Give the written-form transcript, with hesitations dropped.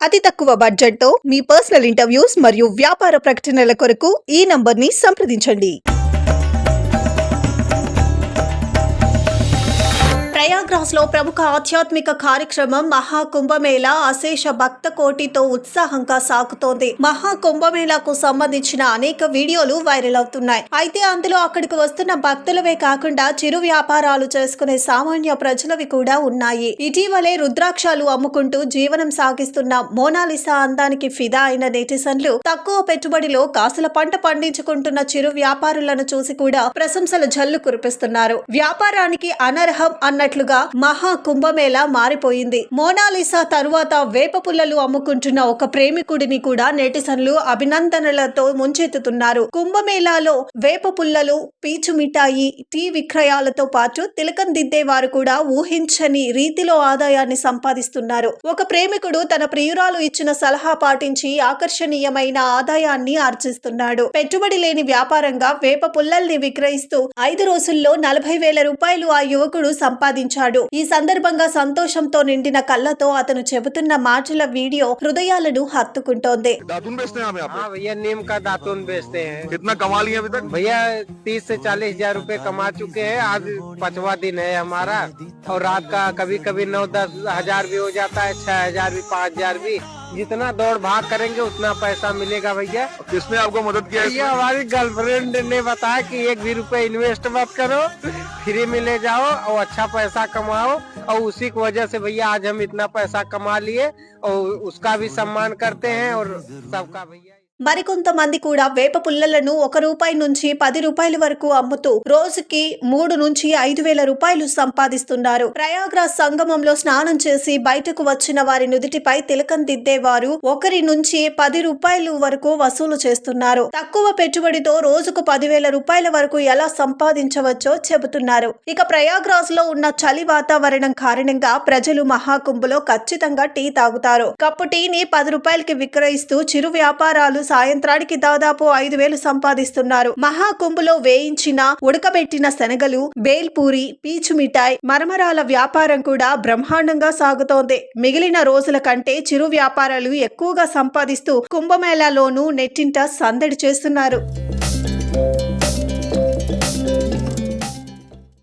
అతి తక్కువ బడ్జెట్తో మీ పర్సనల్ ఇంటర్వ్యూస్ మరియు వ్యాపార ప్రకటనల కొరకు ఈ నంబర్ని సంప్రదించండి. ప్రయాగ్రాజ్లో ప్రముఖ ఆధ్యాత్మిక కార్యక్రమం మహాకుంభమేళా అశేష భక్త కోటితో ఉత్సాహంగా సాగుతోంది. మహాకుంభమేళాకు సంబంధించిన అనేక వీడియోలు వైరల్ అవుతున్నాయి. అయితే అందులో అక్కడికి వస్తున్న భక్తులవే కాకుండా చిరు వ్యాపారాలు చేసుకునే సామాన్య ప్రజలవి కూడా ఉన్నాయి. ఇటీవలే రుద్రాక్షాలు అమ్ముకుంటూ జీవనం సాగిస్తున్న మోనాలిసా అందానికి ఫిదా అయిన నెటిజన్లు తక్కువ పెట్టుబడిలో కాసుల పంట పండించుకుంటున్న చిరు వ్యాపారులను చూసి కూడా ప్రశంసల జల్లు కురిపిస్తున్నారు. వ్యాపారానికి అనర్హం అన్నట్లుగా మహా కుంభమేళా మారిపోయింది. మోనాలిసా తరువాత వేప పుల్లలు అమ్ముకుంటున్న ఒక ప్రేమికుడిని కూడా నెటిజన్లు అభినందనలతో ముంచెత్తుతున్నారు. కుంభమేళాలో వేప పుల్లలు, పీచు మిఠాయి, టీ విక్రయాలతో పాటు తిలకం దిద్దే వారు కూడా ఊహించని రీతిలో ఆదాయాన్ని సంపాదిస్తున్నారు. ఒక ప్రేమికుడు తన ప్రియురాలు ఇచ్చిన సలహా పాటించి ఆకర్షణీయమైన ఆదాయాన్ని ఆర్జిస్తున్నాడు. పెట్టుబడి లేని వ్యాపారంగా వేప పుల్లల్ని విక్రయిస్తూ 5 రోజుల్లో 40,000 రూపాయలు ఆ యువకుడు సంపాదించాడు. ఈ సందర్భంగా సంతోషంతో నిండిన కళ్ళతో అతను చెబుతున్న మాటల వీడియో హృదయాలను హత్తుకుంటోంది. दातुन बेचते हैं आप यहाँ पे? हाँ भैया, नीम का दातुन बेचते हैं। कितना कमा लिए अभी तक? भैया 30 से 40 हजार रूपए कमा चुके हैं। आज 5वां दिन है हमारा। और रात का कभी कभी 9-10 हजार भी हो जाता है, 6 हजार भी, 5 हजार भी। जितना दौड़ भाग करेंगे उतना पैसा मिलेगा भैया। किसने आपको मदद किया? भैया हमारी गर्लफ्रेंड ने बताया कि 1 भी रुपए इन्वेस्ट मत करो, फ्री में ले जाओ और अच्छा पैसा कमाओ। और उसी की वजह से भैया आज हम इतना पैसा कमा लिए और उसका भी सम्मान करते हैं और सबका भैया। మరికొంతమంది కూడా వేప పుల్లలను 1 రూపాయి నుంచి 10 రూపాయల వరకు అమ్ముతూ రోజుకి 3 నుంచి 5,000 రూపాయలు సంపాదిస్తున్నారు. ప్రయాగ్రాజ్ సంగమంలో స్నానం చేసి బయటకు వచ్చిన వారి నుదిటిపై తిలకం దిద్దేవారు 1 నుంచి 10 రూపాయలు వరకు వసూలు చేస్తున్నారు. తక్కువ పెట్టుబడితో రోజుకు 10,000 రూపాయల వరకు ఎలా సంపాదించవచ్చో చెబుతున్నారు. ఇక ప్రయాగ్రాజ్ లో ఉన్న చలి వాతావరణం కారణంగా ప్రజలు మహాకుంభలో ఖచ్చితంగా టీ తాగుతారు. కప్పు టీని 10 రూపాయలకి విక్రయిస్తూ చిరు వ్యాపారాలు సాయంత్రానికి దాదాపు 5,000 సంపాదిస్తున్నారు. మహాకుంభలో వేయించిన ఉడకబెట్టిన శనగలు, బేల్పూరి, పీచు మిఠాయి, మరమరాల వ్యాపారం కూడా బ్రహ్మాండంగా సాగుతోంది. మిగిలిన రోజుల కంటే చిరు వ్యాపారాలు ఎక్కువగా సంపాదిస్తూ కుంభమేళాలోనూ నెట్టింట సందడి చేస్తున్నారు.